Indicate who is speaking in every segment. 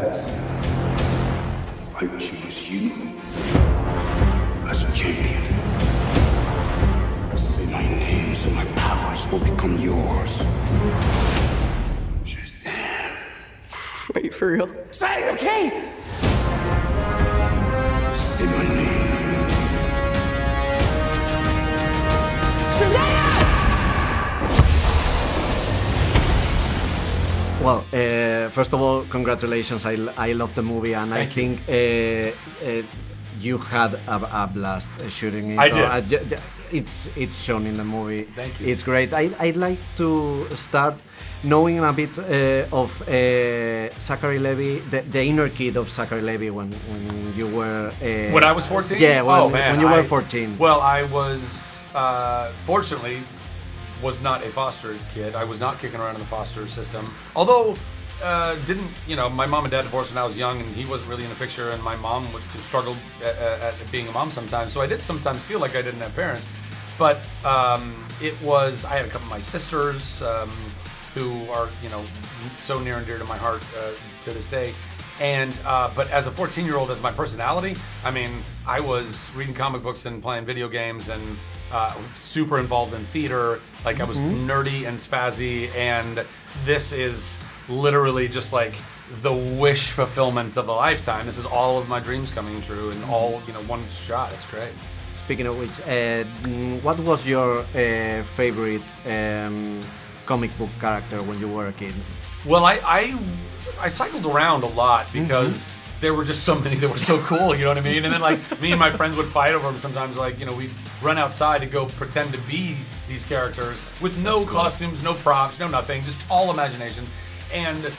Speaker 1: Batson, I choose you as champion. Say my name so my powers will become yours. Shazam.
Speaker 2: Wait, for real?
Speaker 3: Say it, okay?
Speaker 1: Say my name.
Speaker 4: Well, first of all, congratulations. I love the movie, and I think you had a blast shooting it.
Speaker 3: I did.
Speaker 4: It's shown in the movie.
Speaker 3: Thank you.
Speaker 4: It's great. I'd like to start knowing a bit of Zachary Levi, the inner kid of Zachary Levi when you were...
Speaker 3: when I was 14?
Speaker 4: Yeah, when you were 14.
Speaker 3: Well, I was, fortunately, was not a foster kid. I was not kicking around in the foster system. Although, my mom and dad divorced when I was young, and he wasn't really in the picture, and my mom struggled at being a mom sometimes. So I did sometimes feel like I didn't have parents. But I had a couple of my sisters who are, so near and dear to my heart to this day. And but as a 14-year-old, as my personality, I was reading comic books and playing video games and super involved in theater. Like I was nerdy and spazzy, and this is literally just like the wish fulfillment of a lifetime. This is all of my dreams coming true in all one shot. It's great.
Speaker 4: Speaking of which, what was your favorite comic book character when you were a kid?
Speaker 3: Well, I cycled around a lot because there were just so many that were so cool, you know what I mean? And then me and my friends would fight over them sometimes, we'd run outside to go pretend to be these characters with no costumes, no props, no nothing, just all imagination. And,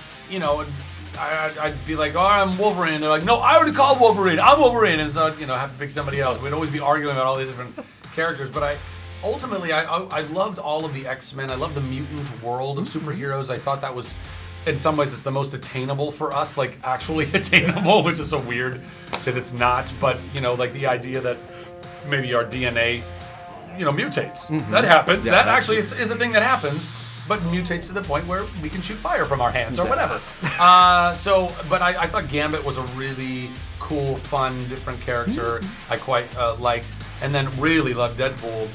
Speaker 3: I'd be like, oh, I'm Wolverine. And they're like, no, I already called Wolverine. I'm Wolverine. And so, I'd have to pick somebody else. We'd always be arguing about all these different characters. But ultimately, I loved all of the X-Men. I loved the mutant world of superheroes. I thought that was, in some ways, it's the most attainable for us, like actually attainable, which is so weird because it's not. But, the idea that maybe our DNA, mutates. That happens.
Speaker 4: Yeah,
Speaker 3: that actually is a thing that happens. But mutates to the point where we can shoot fire from our hands or whatever. But I thought Gambit was a really cool, fun, different character I quite liked. And then really loved Deadpool,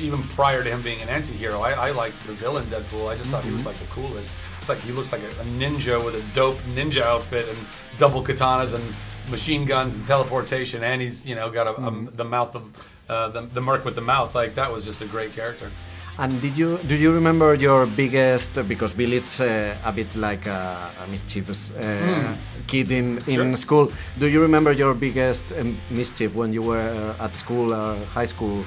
Speaker 3: even prior to him being an anti-hero. I liked the villain Deadpool. I just thought he was like the coolest. It's like he looks like a ninja with a dope ninja outfit and double katanas and machine guns and teleportation. And he's, got the mouth of, the merc with the mouth. Like, that was just a great character.
Speaker 4: And do you remember your biggest, because Billy's a bit like a mischievous kid in school. Do you remember your biggest mischief when you were at school or high school?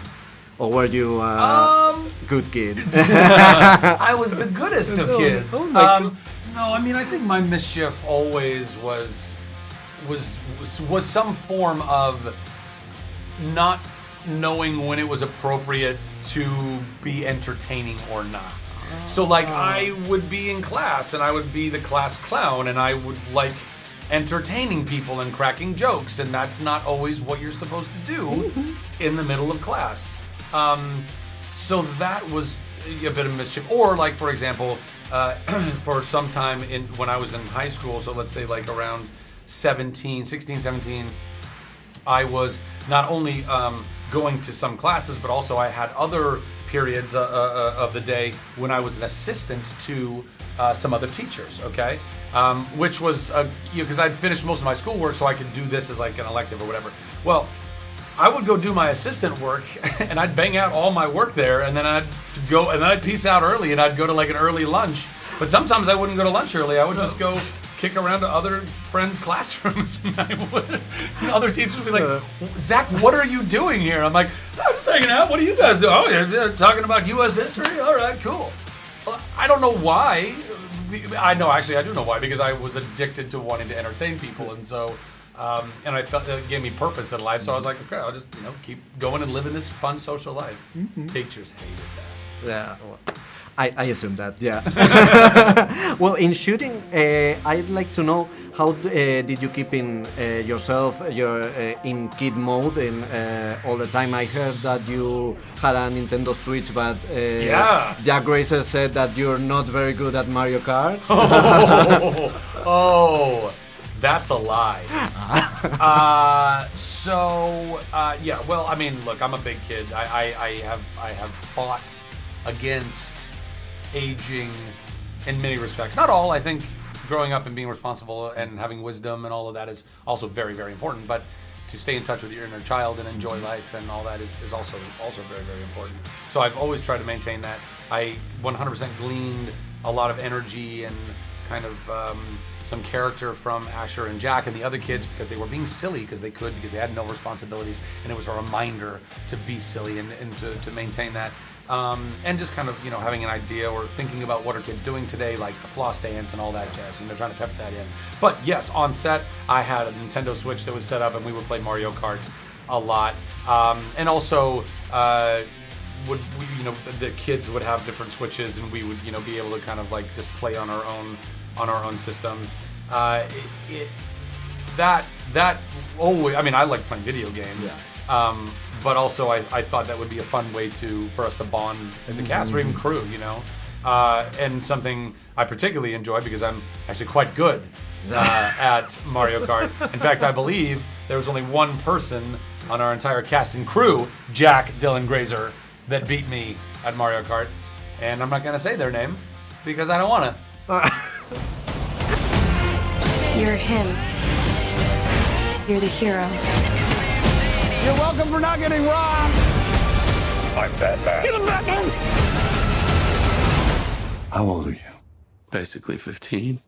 Speaker 4: Or were you a good kid?
Speaker 3: I was the goodest of kids. No, I think my mischief always was some form of not knowing when it was appropriate to be entertaining or not. So I would be in class and I would be the class clown and I would like entertaining people and cracking jokes, and that's not always what you're supposed to do in the middle of class. So that was a bit of mischief. Or for example, for some time when I was in high school, so let's say around 16, 17, I was not only going to some classes, but also I had other periods of the day when I was an assistant to some other teachers, okay? Which was, because I'd finished most of my schoolwork, so I could do this as an elective or whatever. Well, I would go do my assistant work, and I'd bang out all my work there, and then I'd peace out early, and I'd go to an early lunch. But sometimes I wouldn't go to lunch early. I would just go kick around to other friends' classrooms, and other teachers would be like, Zach, what are you doing here? I'm like, I'm just hanging out. What do you guys do? Oh, yeah, talking about U.S. history? All right, cool. Well, I don't know why. I do know why, because I was addicted to wanting to entertain people, and so, and I felt it gave me purpose in life, so I was like, okay, I'll just, keep going and living this fun social life. Teachers hated that.
Speaker 4: Yeah. Well, I assume that, yeah. Well, in shooting, I'd like to know how did you keep yourself in kid mode all the time? I heard that you had a Nintendo Switch, but Jack Racer said that you're not very good at Mario Kart.
Speaker 3: That's a lie. Yeah. Well, I mean, look, I'm a big kid. I have fought against aging in many respects. Not all. I think growing up and being responsible and having wisdom and all of that is also very, very important. But to stay in touch with your inner child and enjoy life and all that is also very, very important. So I've always tried to maintain that. I 100% gleaned a lot of energy and kind of some character from Asher and Jack and the other kids because they were being silly because they they had no responsibilities, and it was a reminder to be silly and to maintain that. And just kind of, you know, having an idea or thinking about what are kids doing today, like the floss dance and all that jazz, and they're trying to pepper that in. But yes, on set, I had a Nintendo Switch that was set up and we would play Mario Kart a lot. And also, the kids would have different Switches and we would, you know, be able to kind of like just play on our own systems. That always, I mean, I like playing video games. Yeah. But also I thought that would be a fun way for us to bond as a cast or even crew, you know? And something I particularly enjoy because I'm actually quite good at Mario Kart. In fact, I believe there was only one person on our entire cast and crew, Jack Dylan Grazer, that beat me at Mario Kart. And I'm not gonna say their name because I don't wanna.
Speaker 5: You're him. You're the hero.
Speaker 6: You're welcome for not getting robbed.
Speaker 1: I'm Batman.
Speaker 6: Get him back in!
Speaker 1: How old are you? Basically 15.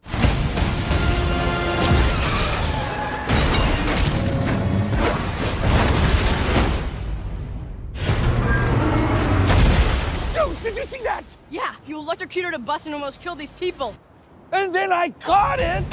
Speaker 6: Dude, did you see that?
Speaker 7: Yeah, you electrocuted a bus and almost killed these people.
Speaker 6: And then I caught it!